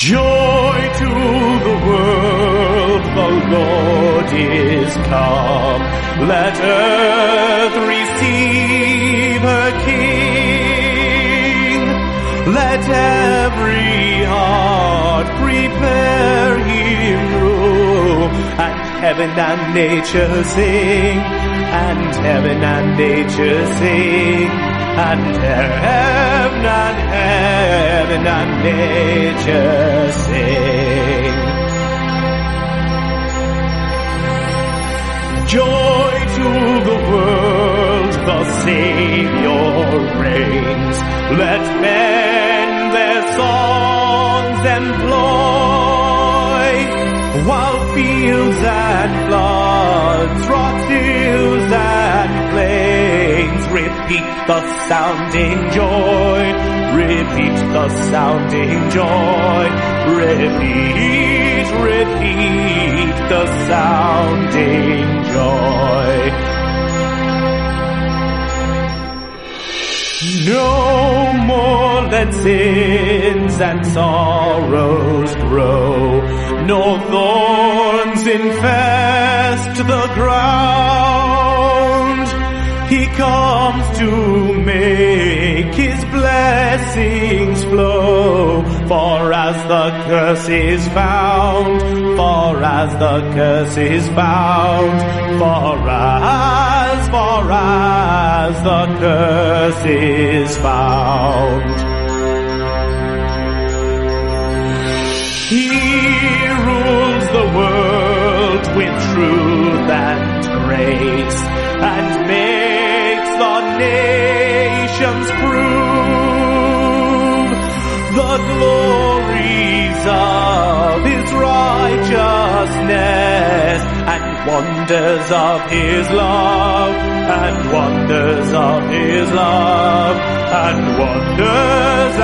Joy to the world, the Lord is come. Let earth receive her King. Let every heart prepare him room. And heaven and nature sing, and heaven and nature sing, and heaven and nature sing. Joy to the world, the Savior reigns. Let men their songs employ, while fields and floods, rocks, hills and plains repeat the sounding joy, repeat the sounding joy, repeat the sounding joy. No more let sins and sorrows grow, nor thorns infest the ground. He comes to make his blessings flow, for as the curse is found, for as the curse is found, for as the curse is found. He rules the world with truth and grace, and makes the nations prove the glories of his righteousness, and wonders of his love, and wonders of his love, and wonders